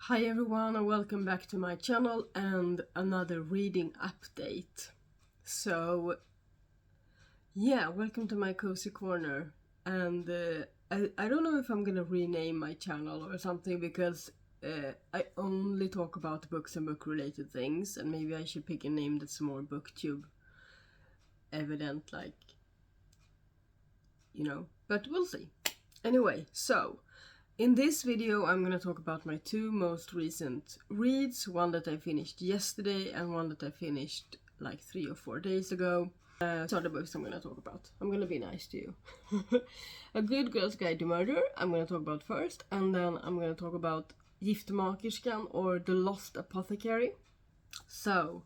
Hi everyone and welcome back to my channel and another reading update. So yeah, welcome to my cozy corner. And I don't know if I'm gonna rename my channel or something because I only talk about books and book related things, and maybe I should pick a name that's more booktube evident, like, you know, but we'll see. Anyway, so in this video I'm going to talk about my two most recent reads, one that I finished yesterday and one that I finished like 3 or 4 days ago. So the books I'm going to talk about. I'm going to be nice to you. A Good Girl's Guide to Murder I'm going to talk about first, and then I'm going to talk about Giftmakerskan or The Lost Apothecary. So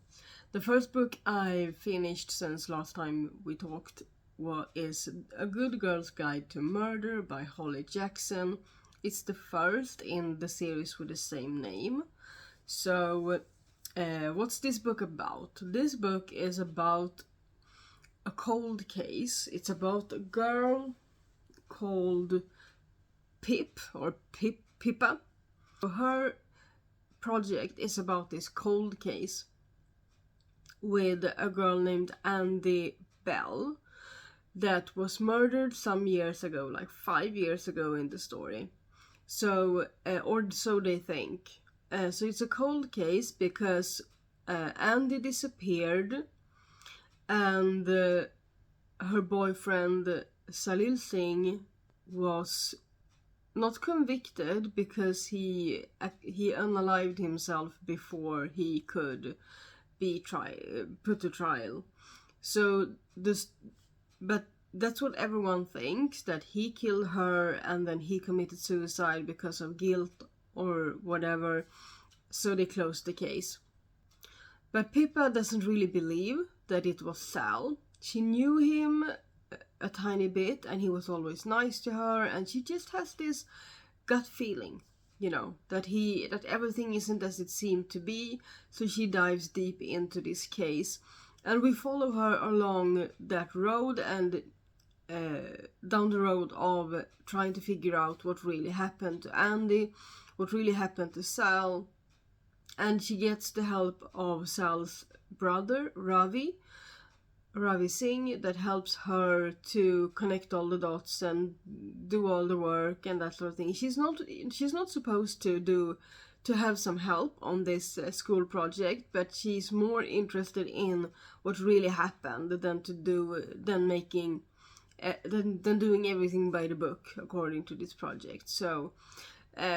the first book I finished since last time we talked is A Good Girl's Guide to Murder by Holly Jackson. It's the first in the series with the same name. So what's this book about? This book is about a cold case. It's about a girl called Pip or Pippa. Her project is about this cold case with a girl named Andy Bell that was murdered some years ago, like 5 years ago in the story. So, or so they think. So it's a cold case because Andy disappeared and her boyfriend Salil Singh was not convicted because he unalived himself before he could be put to trial. So but that's what everyone thinks, that he killed her and then he committed suicide because of guilt or whatever, so they closed the case. But Pippa doesn't really believe that it was Sal. She knew him a tiny bit and he was always nice to her, and she just has this gut feeling, you know, that everything isn't as it seemed to be, so she dives deep into this case. And we follow her along that road and down the road of trying to figure out what really happened to Andy, what really happened to Sal. And she gets the help of Sal's brother, Ravi Singh, that helps her to connect all the dots and do all the work and that sort of thing. She's not supposed to have some help on this school project, but she's more interested in what really happened than doing everything by the book according to this project. So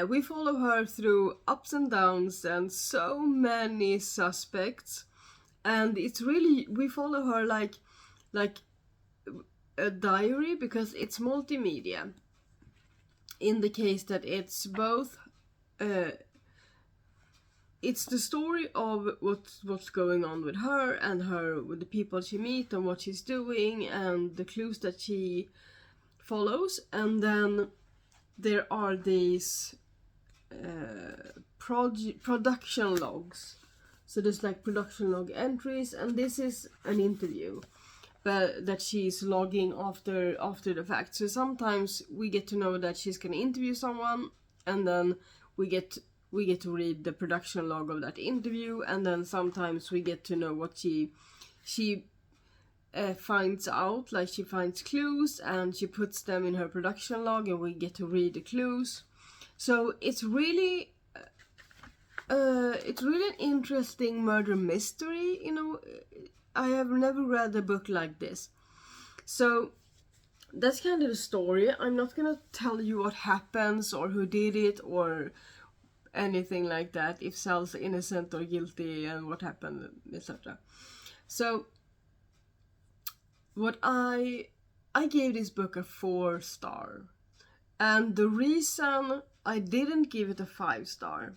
we follow her through ups and downs and so many suspects, and it's really, we follow her like a diary because it's multimedia, in the case that it's both it's the story of what's going on with her and with the people she meets and what she's doing and the clues that she follows. And then there are these production logs. So there's like production log entries, and this is an interview that she's logging after the fact. So sometimes we get to know that she's gonna interview someone, and then we get to read the production log of that interview, and then sometimes we get to know what she finds out, like she finds clues and she puts them in her production log and we get to read the clues. So it's really an interesting murder mystery, you know. I have never read a book like this. So that's kind of the story. I'm not gonna tell you what happens or who did it or anything like that, if Sal's innocent or guilty and what happened, etc. So what I gave this book a 4-star, and the reason I didn't give it a 5-star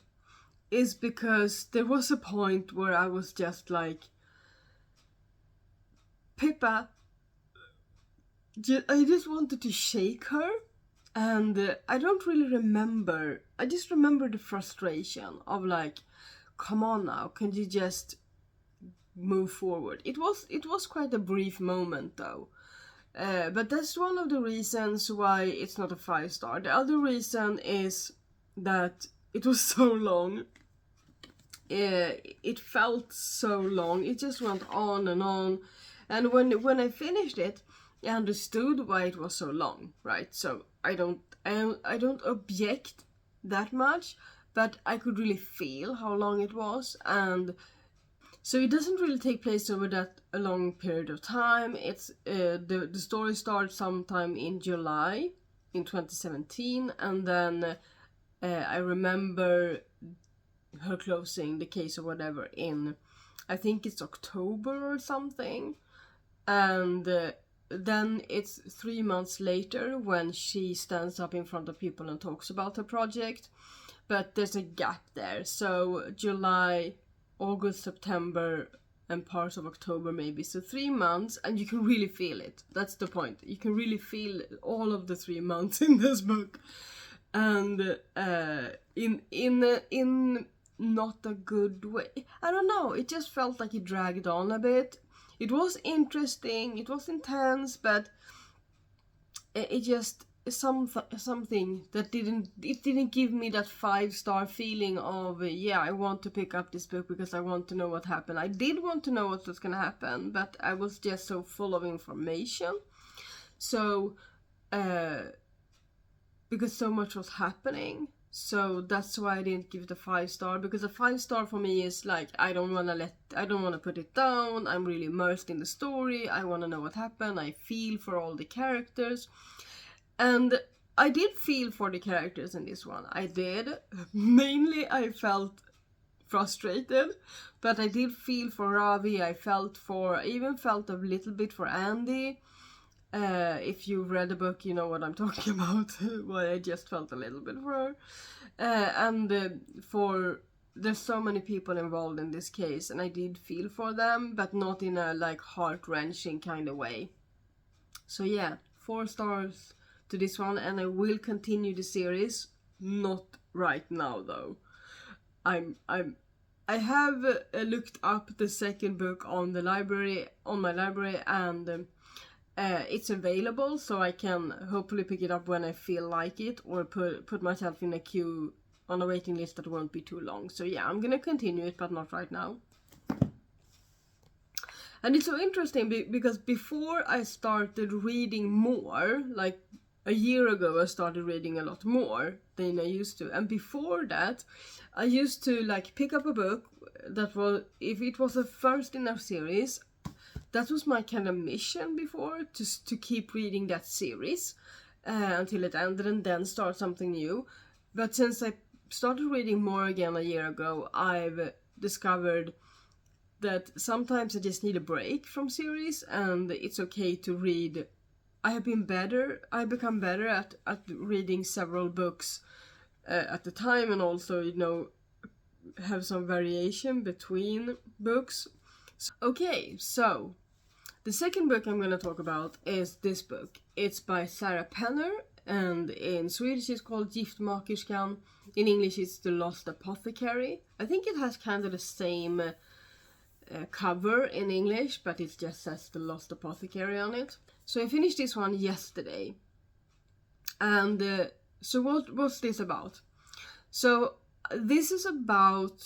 is because there was a point where I was just like, Pippa, I just wanted to shake her. And I don't really remember. I just remember the frustration of like, come on now, can you just move forward? It was quite a brief moment though. But that's one of the reasons why it's not a 5-star. The other reason is that it was so long. It felt so long. It just went on and on. And when I finished it, I understood why it was so long, right? So I don't object that much, but I could really feel how long it was. And so it doesn't really take place over that a long period of time. It's the story starts sometime in July in 2017, and then I remember her closing the case or whatever in, I think it's October or something, and then it's 3 months later when she stands up in front of people and talks about her project, but there's a gap there. So July, August, September, and parts of October maybe. So 3 months, and you can really feel it. That's the point. You can really feel all of the 3 months in this book, and in not a good way. I don't know. It just felt like it dragged on a bit. It was interesting. It was intense, but it just something that didn't give me that 5-star feeling of yeah, I want to pick up this book because I want to know what happened. I did want to know what was gonna happen, but I was just so full of information. So because so much was happening, so that's why I didn't give it a 5-star, because a 5-star for me is like, I don't want to put it down. I'm really immersed in the story. I want to know what happened. I feel for all the characters. And I did feel for the characters in this one. I did. Mainly I felt frustrated, but I did feel for Ravi. I even felt a little bit for Andy. If you've read the book, you know what I'm talking about. Well, I just felt a little bit for her. There's so many people involved in this case, and I did feel for them, but not in a like heart-wrenching kind of way. So yeah, 4 stars to this one, and I will continue the series. Not right now though. I have looked up the second book on my library, and it's available, so I can hopefully pick it up when I feel like it, or put myself in a queue on a waiting list that won't be too long. So yeah, I'm gonna continue it, but not right now. And it's so interesting because before I started reading more, like a year ago, I started reading a lot more than I used to. And before that, I used to like pick up a book that was, if it was a first in a series, that was my kind of mission before, to keep reading that series until it ended and then start something new. But since I started reading more again a year ago, I've discovered that sometimes I just need a break from series, and it's okay to read. I've become better at reading several books at the time, and also, you know, have some variation between books. Okay, so the second book I'm going to talk about is this book. It's by Sarah Penner, and in Swedish it's called Giftmakerskan. In English it's The Lost Apothecary. I think it has kind of the same cover in English, but it just says The Lost Apothecary on it. So I finished this one yesterday. And so what's this about? So this is about...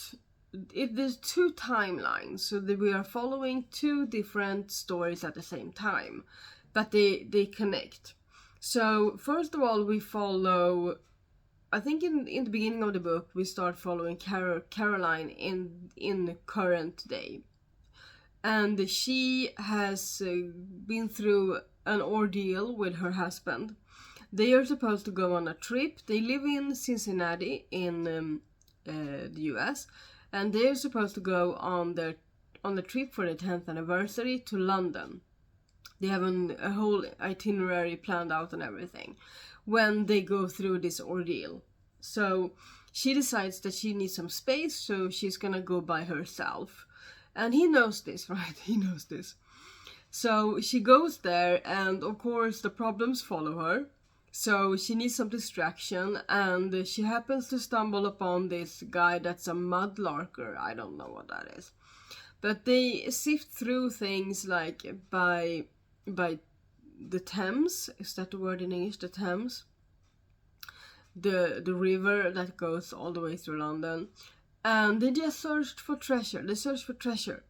there's 2 timelines, so that we are following 2 different stories at the same time, but they connect. So first of all, we follow, I think in the beginning of the book, we start following Caroline in current day, and she has been through an ordeal with her husband. They are supposed to go on a trip. They live in Cincinnati in the US. And they're supposed to go on the trip for the 10th anniversary to London. They have a whole itinerary planned out and everything when they go through this ordeal. So she decides that she needs some space, so she's gonna go by herself. And he knows this, right? He knows this. So she goes there, and of course the problems follow her. So she needs some distraction, and she happens to stumble upon this guy that's a mudlarker. I don't know what that is. But they sift through things like by the Thames. Is that the word in English? The Thames. the river that goes all the way through London, and they just searched for treasure. They searched for treasure,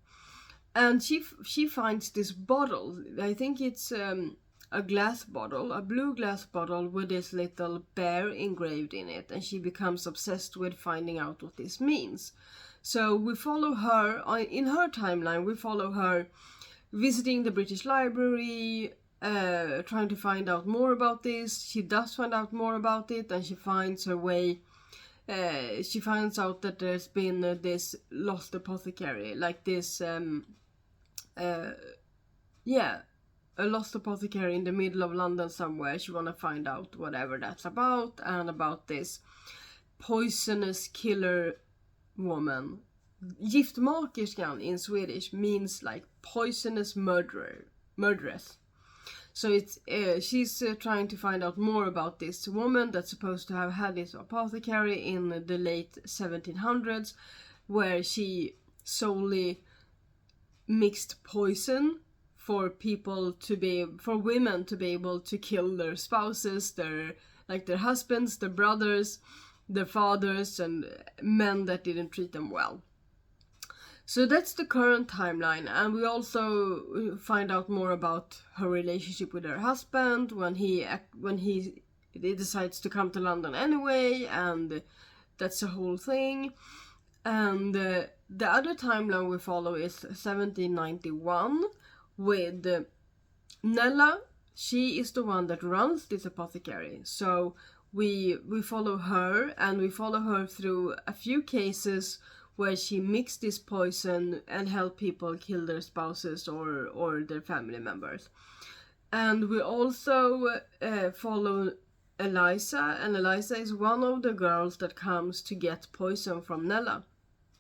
and she finds this bottle. I think it's a glass bottle, a blue glass bottle with this little bear engraved in it, and she becomes obsessed with finding out what this means. So we follow her in her timeline. We follow her visiting the British Library, trying to find out more about this. She does find out more about it, and she finds her way. She finds out that there's been this lost apothecary, like this, a lost apothecary in the middle of London somewhere. She wanna find out whatever that's about, and about this poisonous killer woman. Giftmakerskan in Swedish means like poisonous murderess. So it's she's trying to find out more about this woman that's supposed to have had this apothecary in the late 1700s, where she solely mixed poison for women to be able to kill their spouses, their husbands, their brothers, their fathers, and men that didn't treat them well. So that's the current timeline, and we also find out more about her relationship with her husband when he decides to come to London anyway, and that's the whole thing. And the other timeline we follow is 1791 with Nella. She is the one that runs this apothecary. So we follow her, and we follow her through a few cases where she mixed this poison and helped people kill their spouses or their family members. And we also follow Eliza, and Eliza is one of the girls that comes to get poison from Nella.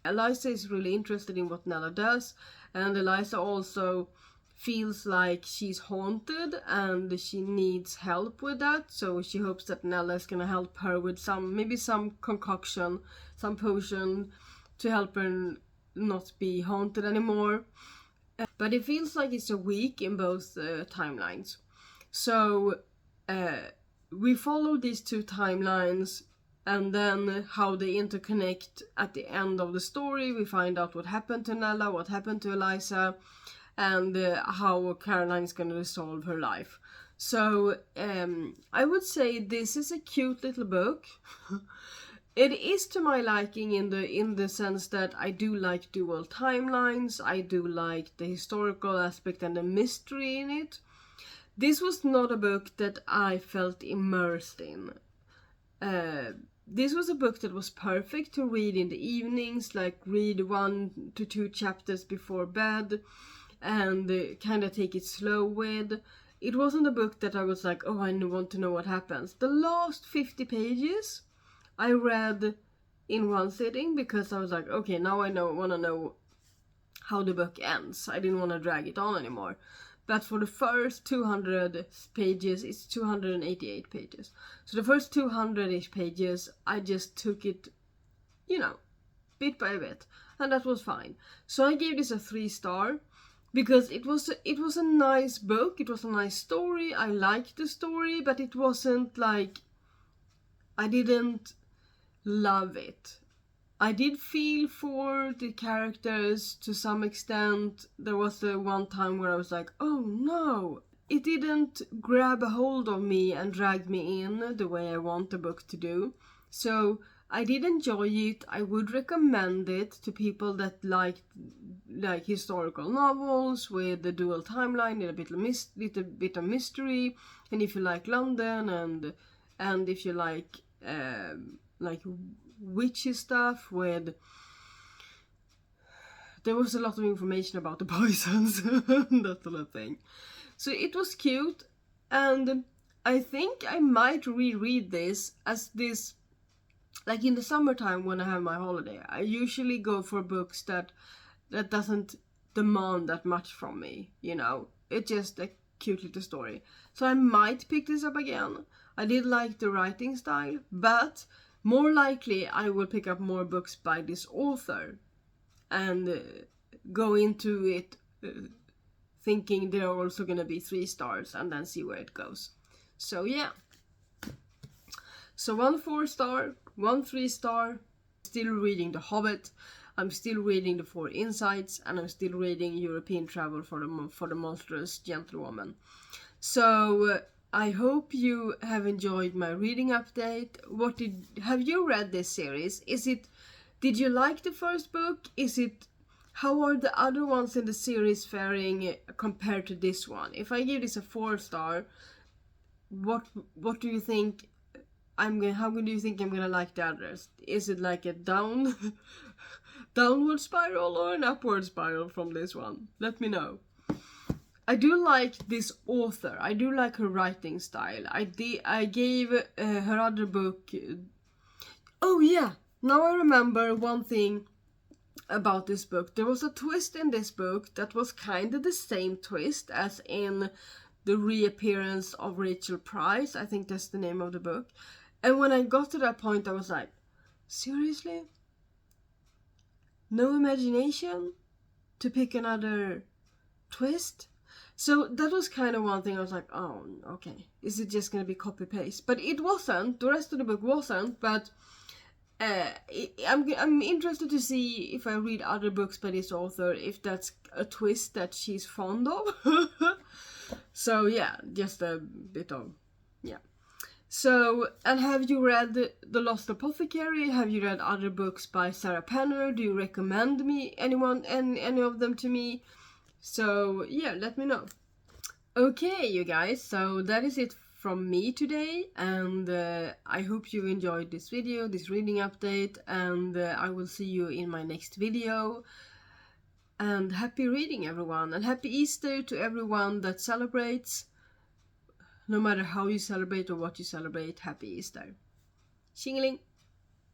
Eliza is really interested in what Nella does, and Eliza also feels like she's haunted and she needs help with that, so she hopes that Nella is gonna help her with some concoction, some potion to help her not be haunted anymore. But it feels like it's a week in both timelines. So we follow these two timelines, and then how they interconnect at the end of the story. We find out what happened to Nella, what happened to Eliza, and how Caroline is going to resolve her life. So I would say this is a cute little book. It is to my liking in the sense that I do like dual timelines. I do like the historical aspect and the mystery in it. This was not a book that I felt immersed in. This was a book that was perfect to read in the evenings, like read 1 to 2 chapters before bed and kind of take it slow with. It wasn't a book that I was like, oh, I want to know what happens. The last 50 pages I read in one sitting because I was like, okay, now I want to know how the book ends. I didn't want to drag it on anymore. But for the first 200 pages, it's 288 pages. So the first 200-ish pages, I just took it, bit by bit. And that was fine. So I gave this a 3-star because it was a nice book. It was a nice story. I liked the story, but it wasn't like, I didn't love it. I did feel for the characters to some extent. There was the one time where I was like, oh no! It didn't grab a hold of me and drag me in the way I want the book to do. So I did enjoy it. I would recommend it to people that like historical novels with the dual timeline and a bit of mystery. And if you like London and if you like witchy stuff with, there was a lot of information about the poisons, that sort of thing. So it was cute, and I think I might reread this as this, like in the summertime when I have my holiday. I usually go for books that doesn't demand that much from me, It's just a cute little story. So I might pick this up again. I did like the writing style, but more likely I will pick up more books by this author and go into it thinking there are also going to be 3 stars and then see where it goes. So yeah. So 1 4-star, 1 3-star. Still reading The Hobbit. I'm still reading The Four Insights, and I'm still reading European Travel for the Monstrous Gentlewoman. So I hope you have enjoyed my reading update. Have you read this series? Did you like the first book? How are the other ones in the series faring compared to this one? If I give this a 4-star, what do you think how do you think I'm gonna like the others? Is it like a downward spiral or an upward spiral from this one? Let me know. I do like this author. I do like her writing style. I gave her other book. Oh yeah, now I remember one thing about this book. There was a twist in this book that was kind of the same twist as in the reappearance of Rachel Price. I think that's the name of the book. And when I got to that point, I was like, seriously? No imagination to pick another twist? So that was kind of one thing I was like, oh, okay. Is it just going to be copy-paste? But it wasn't. The rest of the book wasn't. But I'm interested to see if I read other books by this author, if that's a twist that she's fond of. So yeah, just a bit of, yeah. So, and have you read The Lost Apothecary? Have you read other books by Sarah Penner? Do you recommend any of them to me? So yeah, let me know. Okay, you guys, so that is it from me today, and I hope you enjoyed this video, this reading update, and I will see you in my next video. And happy reading, everyone, and happy Easter to everyone that celebrates. No matter how you celebrate or what you celebrate, happy Easter. Tjingeling!